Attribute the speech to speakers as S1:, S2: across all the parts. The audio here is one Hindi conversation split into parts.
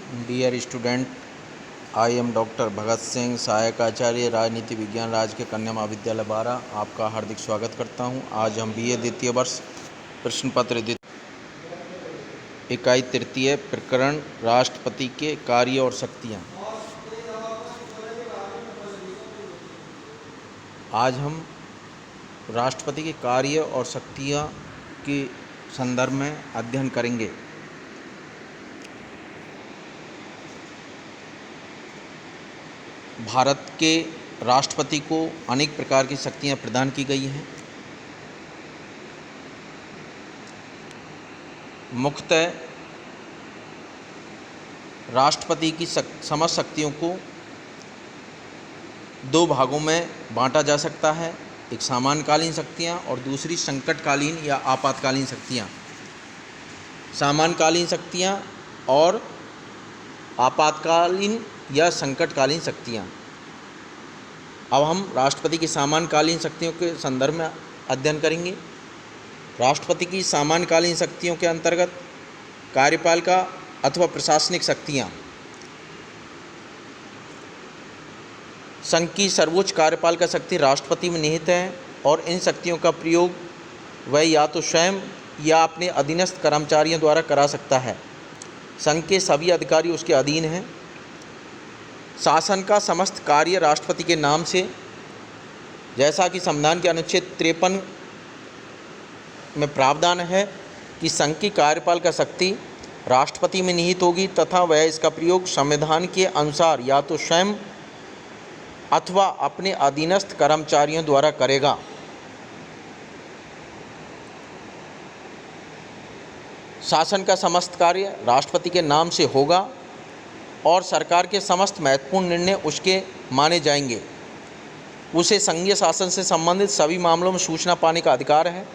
S1: Dear student, I am doctor Bhagat Singh, सहायक आचार्य राजनीति विज्ञान, राजकीय कन्या महाविद्यालय बारा। आपका हार्दिक स्वागत करता हूं। आज हम BA द्वितीय वर्ष प्रश्न पत्र इकाई तृतीय प्रकरण राष्ट्रपति के कार्य और शक्तियां। आज हम राष्ट्रपति के कार्य और शक्तियां के संदर्भ में अध्ययन करेंगे। भारत के राष्ट्रपति को अनेक प्रकार की शक्तियां प्रदान की गई हैं। मुख्यतः राष्ट्रपति की समस्त शक्तियों को दो भागों में बांटा जा सकता है। एक सामान्यकालीन शक्तियां और दूसरी संकटकालीन या आपातकालीन शक्तियां। सामान्यकालीन शक्तियां और आपातकालीन या संकटकालीन शक्तियां। अब हम राष्ट्रपति की सामान्यकालीन शक्तियों के संदर्भ में अध्ययन करेंगे। राष्ट्रपति की सामान्यकालीन शक्तियों के अंतर्गत कार्यपालिका अथवा प्रशासनिक शक्तियां। संघ की सर्वोच्च कार्यपालिका शक्ति राष्ट्रपति में निहित है और इन शक्तियों का प्रयोग वह या तो स्वयं या अपने अधीनस्थ कर्मचारियों द्वारा करा सकता है। संघ के सभी अधिकारी उसके अधीन हैं। शासन का समस्त कार्य राष्ट्रपति के नाम से, जैसा कि संविधान के अनुच्छेद 53 में प्रावधान है कि संघ की कार्यपालिका शक्ति राष्ट्रपति में निहित होगी तथा वह इसका प्रयोग संविधान के अनुसार या तो स्वयं अथवा अपने अधीनस्थ कर्मचारियों द्वारा करेगा। शासन का समस्त कार्य राष्ट्रपति के नाम से होगा और सरकार के समस्त महत्वपूर्ण निर्णय उसके माने जाएंगे। उसे संघीय शासन से संबंधित सभी मामलों में सूचना पाने का अधिकार है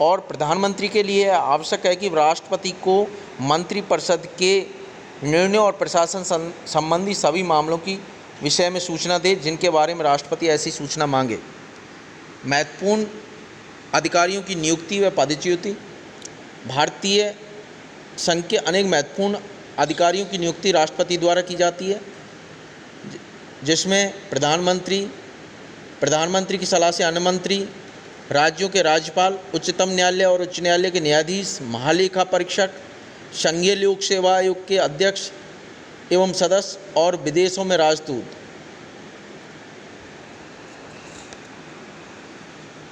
S1: और प्रधानमंत्री के लिए आवश्यक है कि राष्ट्रपति को मंत्रिपरिषद के निर्णयों और प्रशासन संबंधी सभी मामलों की विषय में सूचना दे जिनके बारे में राष्ट्रपति ऐसी सूचना मांगे। महत्वपूर्ण अधिकारियों की नियुक्ति व पदच्युति। भारतीय संघ के अनेक महत्वपूर्ण अधिकारियों की नियुक्ति राष्ट्रपति द्वारा की जाती है, जिसमें प्रधानमंत्री की सलाह से अन्य मंत्री, राज्यों के राज्यपाल, उच्चतम न्यायालय और उच्च न्यायालय के न्यायाधीश, महालेखा परीक्षक, संघीय लोक सेवा आयोग के अध्यक्ष एवं सदस्य और विदेशों में राजदूत।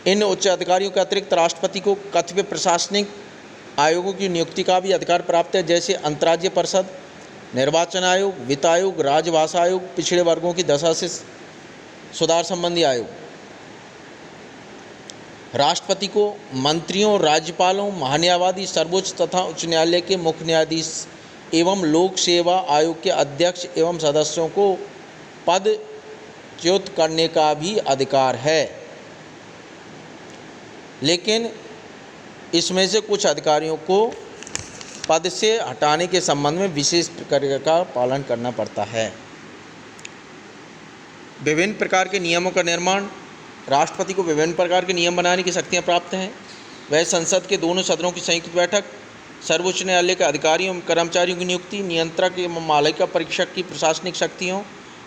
S1: इन उच्च अधिकारियों के अतिरिक्त राष्ट्रपति को कतिपय प्रशासनिक आयोगों की नियुक्ति का भी अधिकार प्राप्त है, जैसे अंतर्राज्यीय परिषद, निर्वाचन आयोग, वित्त आयोग, राजभाषा आयोग, पिछड़े वर्गों की दशा से सुधार संबंधी आयोग। राष्ट्रपति को मंत्रियों, राज्यपालों, महान्यायवादी, सर्वोच्च तथा उच्च न्यायालय के मुख्य न्यायाधीश एवं लोक सेवा आयोग के अध्यक्ष एवं सदस्यों को पदच्युत करने का भी अधिकार है। लेकिन इसमें से कुछ अधिकारियों को पद से हटाने के संबंध में विशेष प्रक्रिया का पालन करना पड़ता है। विभिन्न प्रकार के नियमों का निर्माण। राष्ट्रपति को विभिन्न प्रकार के नियम बनाने की शक्तियां प्राप्त हैं। वह संसद के दोनों सदनों की संयुक्त बैठक, सर्वोच्च न्यायालय के अधिकारियों एवं कर्मचारियों की नियुक्ति, नियंत्रक एवं महालेखा परीक्षक की प्रशासनिक शक्तियों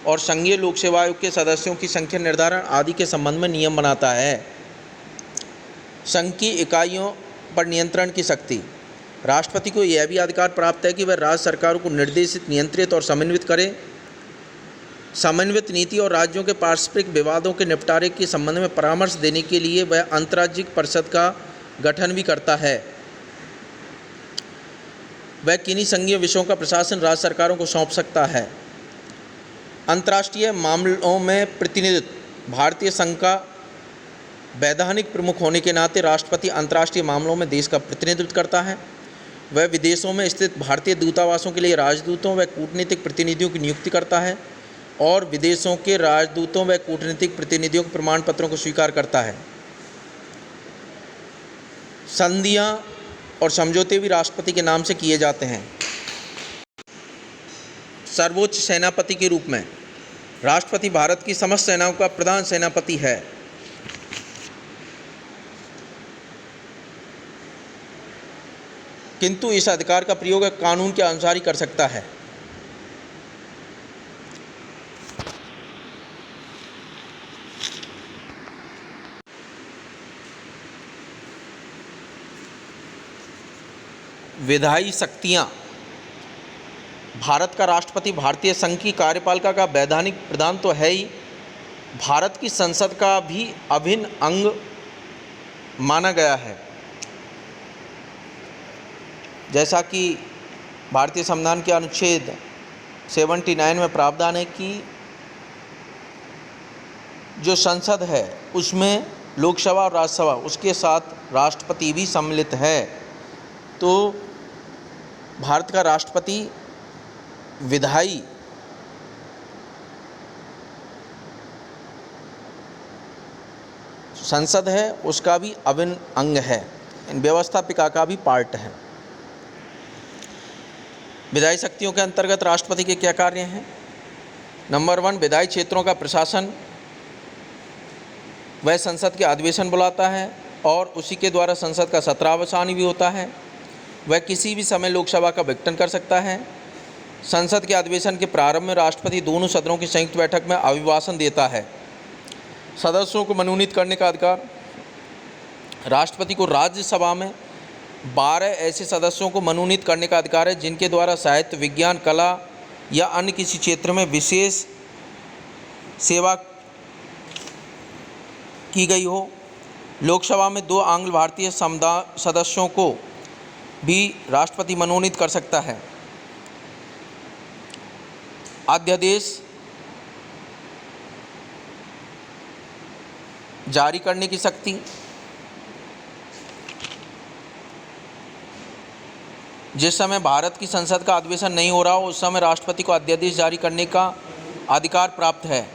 S1: और संघीय लोक सेवा आयोग के सदस्यों की संख्या निर्धारण आदि के संबंध में नियम बनाता है। संघ की इकाइयों पर नियंत्रण की शक्ति। राष्ट्रपति को यह भी अधिकार प्राप्त है कि वह राज्य सरकारों को निर्देशित, नियंत्रित और समन्वित करे। समन्वित नीति और राज्यों के पारस्परिक विवादों के निपटारे के संबंध में परामर्श देने के लिए वह अंतर्राज्यिक परिषद का गठन भी करता है। वह किन्हीं संघीय विषयों का प्रशासन राज्य सरकारों को सौंप सकता है। अंतर्राष्ट्रीय मामलों में प्रतिनिधित्व। भारतीय संघ का वैधानिक प्रमुख होने के नाते राष्ट्रपति अंतर्राष्ट्रीय मामलों में देश का प्रतिनिधित्व करता है। वह विदेशों में स्थित भारतीय दूतावासों के लिए राजदूतों व कूटनीतिक प्रतिनिधियों की नियुक्ति करता है और विदेशों के राजदूतों व कूटनीतिक प्रतिनिधियों के प्रमाण पत्रों को स्वीकार करता है। संधियां और समझौते भी राष्ट्रपति के नाम से किए जाते हैं। सर्वोच्च सेनापति के रूप में राष्ट्रपति भारत की समस्त सेनाओं का प्रधान सेनापति है। किंतु इस अधिकार का प्रयोग कानून के अनुसार ही कर सकता है। विधायी शक्तियाँ, भारत का राष्ट्रपति भारतीय संघ की कार्यपालिका का वैधानिक प्रधान तो है ही, भारत की संसद का भी अभिन्न अंग माना गया है। जैसा कि भारतीय संविधान के अनुच्छेद 79 में प्रावधान है कि जो संसद है उसमें लोकसभा और राज्यसभा, उसके साथ राष्ट्रपति भी सम्मिलित है। तो भारत का राष्ट्रपति विधायी संसद है, उसका भी अभिन्न अंग है, इन व्यवस्थापिका का भी पार्ट है। विधायी शक्तियों के अंतर्गत राष्ट्रपति के क्या कार्य हैं? नंबर 1, विधायी क्षेत्रों का प्रशासन। वह संसद के अधिवेशन बुलाता है और उसी के द्वारा संसद का सत्रावसानी भी होता है। वह किसी भी समय लोकसभा का विघटन कर सकता है। संसद के अधिवेशन के प्रारंभ में राष्ट्रपति दोनों सदनों की संयुक्त बैठक में अभिभाषण देता है। सदस्यों को मनोनीत करने का अधिकार। राष्ट्रपति को राज्यसभा में 12 ऐसे सदस्यों को मनोनीत करने का अधिकार है जिनके द्वारा साहित्य, विज्ञान, कला या अन्य किसी क्षेत्र में विशेष सेवा की गई हो। लोकसभा में 2 आंग्ल भारतीय सदस्यों को भी राष्ट्रपति मनोनीत कर सकता है। अध्यादेश जारी करने की शक्ति। जिस समय भारत की संसद का अधिवेशन नहीं हो रहा हो उस समय राष्ट्रपति को अध्यादेश जारी करने का अधिकार प्राप्त है।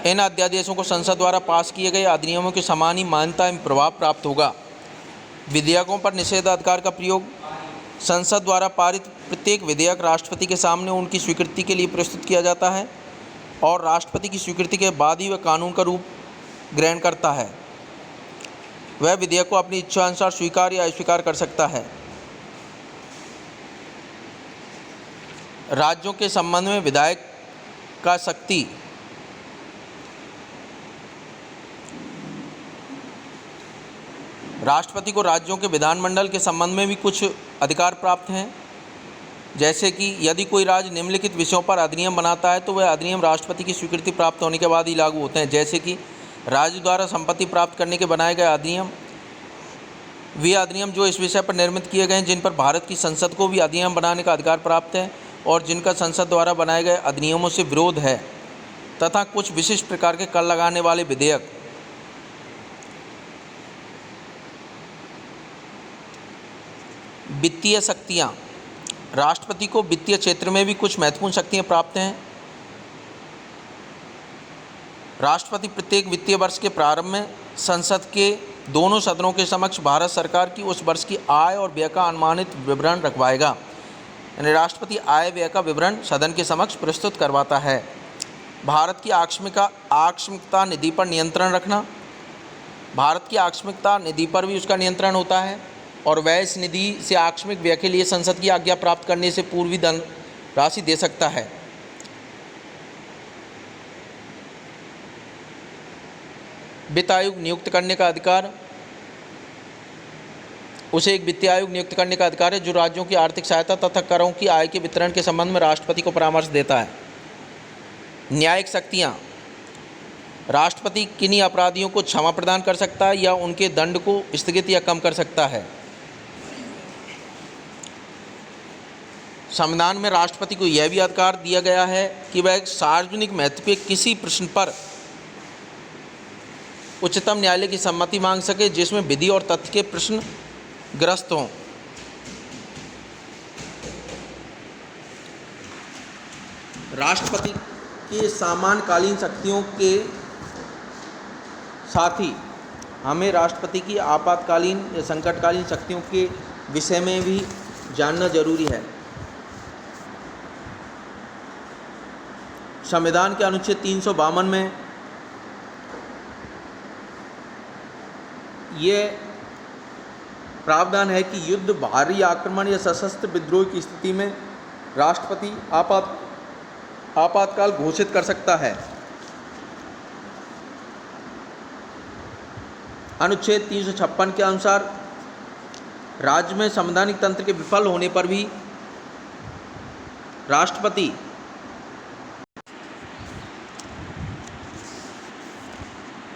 S1: इन अध्यादेशों को संसद द्वारा पास किए गए अधिनियमों के समान ही मान्यता एवं प्रभाव प्राप्त होगा। विधेयकों पर निषेधाधिकार का प्रयोग। संसद द्वारा पारित प्रत्येक विधेयक राष्ट्रपति के सामने उनकी स्वीकृति के लिए प्रस्तुत किया जाता है और राष्ट्रपति की स्वीकृति के बाद ही वह कानून का रूप ग्रहण करता है। वह विधेयक को अपनी इच्छा अनुसार स्वीकार या अस्वीकार कर सकता है। राज्यों के संबंध में विधायक का शक्ति। राष्ट्रपति को राज्यों के विधानमंडल के संबंध में भी कुछ अधिकार प्राप्त हैं। जैसे कि यदि कोई राज्य निम्नलिखित विषयों पर अधिनियम बनाता है तो वह अधिनियम राष्ट्रपति की स्वीकृति प्राप्त होने के बाद ही लागू होते हैं। जैसे कि राज्य द्वारा संपत्ति प्राप्त करने के बनाए गए अधिनियम, वे अधिनियम जो इस विषय पर निर्मित किए गए हैं जिन पर भारत की संसद को भी अधिनियम बनाने का अधिकार प्राप्त है और जिनका संसद द्वारा बनाए गए अधिनियमों से विरोध है, तथा कुछ विशिष्ट प्रकार के कर लगाने वाले विधेयक। वित्तीय शक्तियाँ। राष्ट्रपति को वित्तीय क्षेत्र में भी कुछ महत्वपूर्ण शक्तियाँ प्राप्त हैं। राष्ट्रपति प्रत्येक वित्तीय वर्ष के प्रारंभ में संसद के दोनों सदनों के समक्ष भारत सरकार की उस वर्ष की आय और व्यय का अनुमानित विवरण रखवाएगा। यानी राष्ट्रपति आय व्यय का विवरण सदन के समक्ष प्रस्तुत करवाता है। भारत की आकस्मिकता निधि पर नियंत्रण रखना। भारत की आकस्मिकता निधि पर भी उसका नियंत्रण होता है और वह इस निधि से आकस्मिक व्यय के लिए संसद की आज्ञा प्राप्त करने से पूर्व धन राशि दे सकता है। वित्त आयोग नियुक्त करने का अधिकार। उसे एक वित्तीय आयोग नियुक्त करने का अधिकार है जो राज्यों की आर्थिक सहायता तथा करों की आय के वितरण के संबंध में राष्ट्रपति को परामर्श देता है। न्यायिक शक्तियाँ। राष्ट्रपति किन्हीं अपराधियों को क्षमा प्रदान कर सकता है या उनके दंड को स्थगित या कम कर सकता है। संविधान में राष्ट्रपति को यह भी अधिकार दिया गया है कि वह सार्वजनिक महत्व के किसी प्रश्न पर उच्चतम न्यायालय की सम्मति मांग सके जिसमें विधि और तथ्य के प्रश्न ग्रस्त हों। राष्ट्रपति के सामान्यकालीन शक्तियों के साथ ही हमें राष्ट्रपति की आपातकालीन या संकटकालीन शक्तियों के विषय में भी जानना जरूरी है। संविधान के अनुच्छेद 352 में ये प्रावधान है कि युद्ध, भारी आक्रमण या सशस्त्र विद्रोह की स्थिति में राष्ट्रपति आपातकाल घोषित कर सकता है। अनुच्छेद 356 के अनुसार राज्य में संवैधानिक तंत्र के विफल होने पर भी राष्ट्रपति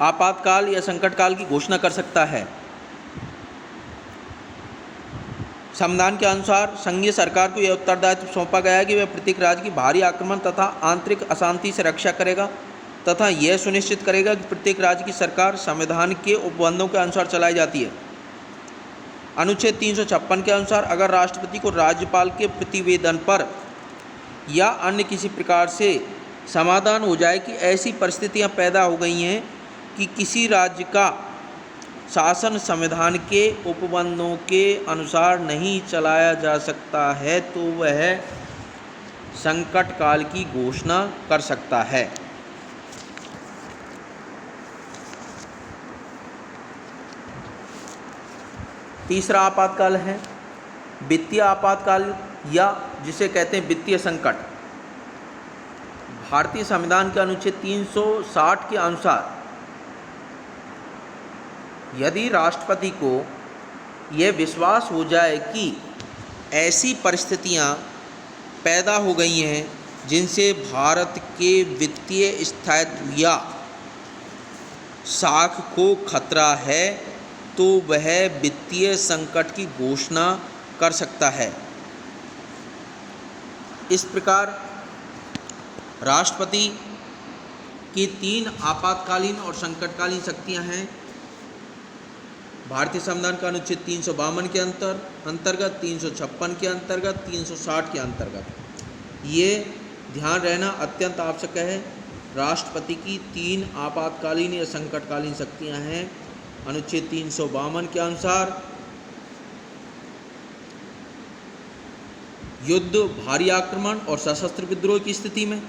S1: आपातकाल या संकटकाल की घोषणा कर सकता है। संविधान के अनुसार संघीय सरकार को यह उत्तरदायित्व सौंपा गया है कि वह प्रत्येक राज्य की बाहरी आक्रमण तथा आंतरिक अशांति से रक्षा करेगा तथा यह सुनिश्चित करेगा कि प्रत्येक राज्य की सरकार संविधान के उपबंधों के अनुसार चलाई जाती है। अनुच्छेद 356 के अनुसार अगर राष्ट्रपति को राज्यपाल के प्रतिवेदन पर या अन्य किसी प्रकार से समाधान हो जाए कि ऐसी परिस्थितियां पैदा हो गई हैं कि किसी राज्य का शासन संविधान के उपबंधों के अनुसार नहीं चलाया जा सकता है, तो वह संकट काल की घोषणा कर सकता है। तीसरा आपातकाल है वित्तीय आपातकाल या जिसे कहते हैं वित्तीय संकट। भारतीय संविधान के अनुच्छेद 360 के अनुसार यदि राष्ट्रपति को यह विश्वास हो जाए कि ऐसी परिस्थितियां पैदा हो गई हैं जिनसे भारत के वित्तीय स्थायित्व या साख को खतरा है, तो वह वित्तीय संकट की घोषणा कर सकता है। इस प्रकार राष्ट्रपति की 3 आपातकालीन और संकटकालीन शक्तियां हैं। भारतीय संविधान का अनुच्छेद 352 के अंतर्गत 356 के अंतर्गत 360 के अंतर्गत ये ध्यान रहना अत्यंत आवश्यक है। राष्ट्रपति की 3 आपातकालीन या संकटकालीन शक्तियां हैं। अनुच्छेद 352 के अनुसार युद्ध, भारी आक्रमण और सशस्त्र विद्रोह की स्थिति में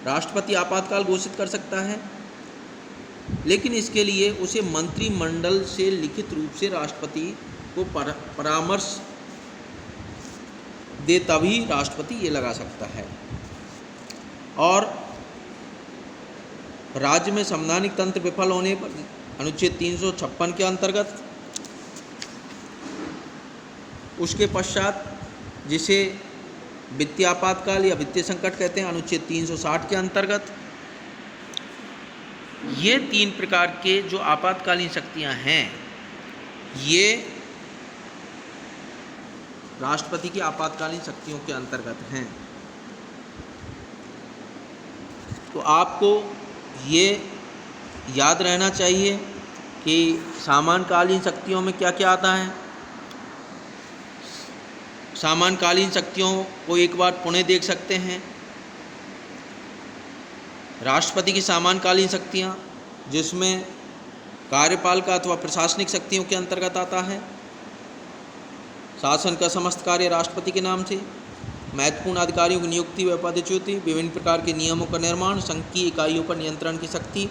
S1: राष्ट्रपति आपातकाल घोषित कर सकता है, लेकिन इसके लिए उसे मंत्रिमंडल से लिखित रूप से राष्ट्रपति को परामर्श दे, तभी राष्ट्रपति ये लगा सकता है। और राज्य में संवैधानिक तंत्र विफल होने पर अनुच्छेद 356 के अंतर्गत, उसके पश्चात जिसे वित्तीय आपातकाल या वित्तीय संकट कहते हैं, अनुच्छेद 360 के अंतर्गत, ये 3 प्रकार के जो आपातकालीन शक्तियां हैं, ये राष्ट्रपति की आपातकालीन शक्तियों के अंतर्गत हैं। तो आपको ये याद रहना चाहिए कि सामान्यकालीन शक्तियों में क्या क्या आता है। सामान्यकालीन शक्तियों को एक बार पुनः देख सकते हैं। राष्ट्रपति की सामान्यकालीन शक्तियाँ, जिसमें कार्यपालिका अथवा प्रशासनिक शक्तियों के अंतर्गत आता है। शासन का समस्त कार्य राष्ट्रपति के नाम से, महत्वपूर्ण अधिकारियों की नियुक्ति व पदच्युति, विभिन्न प्रकार के नियमों का निर्माण, संघ की इकाइयों पर नियंत्रण की शक्ति,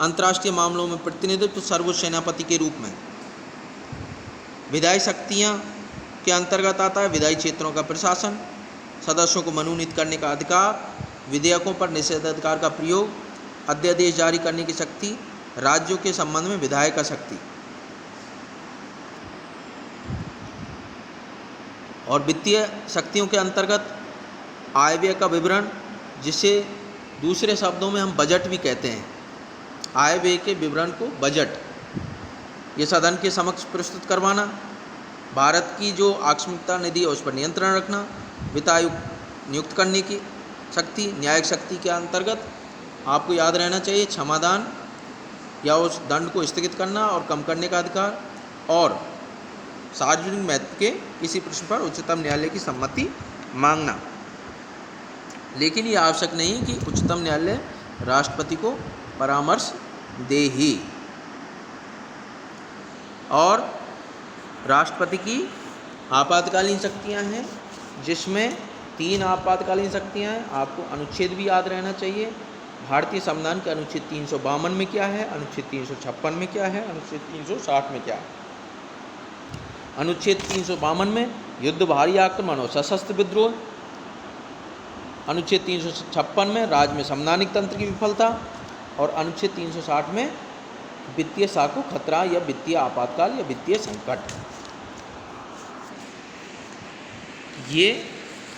S1: अंतर्राष्ट्रीय मामलों में प्रतिनिधित्व सर्वोच्च सेनापति के रूप में। विधायी शक्तियाँ के अंतर्गत आता है विधायी क्षेत्रों का प्रशासन, सदस्यों को मनोनीत करने का अधिकार, विधेयकों पर निषेधाधिकार का प्रयोग, अध्यादेश जारी करने की शक्ति, राज्यों के संबंध में विधायक शक्ति। और वित्तीय शक्तियों के अंतर्गत आय व्यय का विवरण, जिसे दूसरे शब्दों में हम बजट भी कहते हैं। आय व्यय के विवरण को बजट, ये सदन के समक्ष प्रस्तुत करवाना, भारत की जो आकस्मिकता निधि है उस पर नियंत्रण रखना, वित्त आयोग नियुक्त करने की शक्ति। न्यायिक शक्ति के अंतर्गत आपको याद रहना चाहिए क्षमादान या उस दंड को स्थगित करना और कम करने का अधिकार, और सार्वजनिक महत्व के किसी प्रश्न पर उच्चतम न्यायालय की सम्मति मांगना। लेकिन ये आवश्यक नहीं कि उच्चतम न्यायालय राष्ट्रपति को परामर्श दे ही। और राष्ट्रपति की आपातकालीन शक्तियां हैं, जिसमें 3 आपातकालीन शक्तियां हैं। आपको अनुच्छेद भी याद रहना चाहिए। भारतीय संविधान के अनुच्छेद 352 में क्या है, अनुच्छेद 356 में क्या है, अनुच्छेद 360 में क्या है। अनुच्छेद 352 में युद्ध, भारी आक्रमण और सशस्त्र विद्रोह। अनुच्छेद 356 में राज्य में संवैधानिक तंत्र की विफलता, और अनुच्छेद 360 में वित्तीय साख को खतरा या वित्तीय आपातकाल या वित्तीय संकट। ये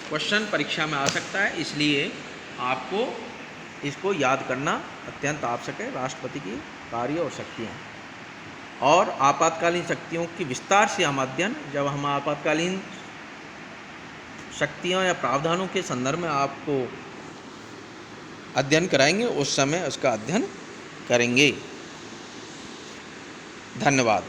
S1: क्वेश्चन परीक्षा में आ सकता है, इसलिए आपको इसको याद करना अत्यंत आवश्यक है। राष्ट्रपति की कार्य और शक्तियाँ और आपातकालीन शक्तियों की विस्तार से हम अध्ययन, जब हम आपातकालीन शक्तियों या प्रावधानों के संदर्भ में आपको अध्ययन कराएंगे, उस समय उसका अध्ययन करेंगे। धन्यवाद।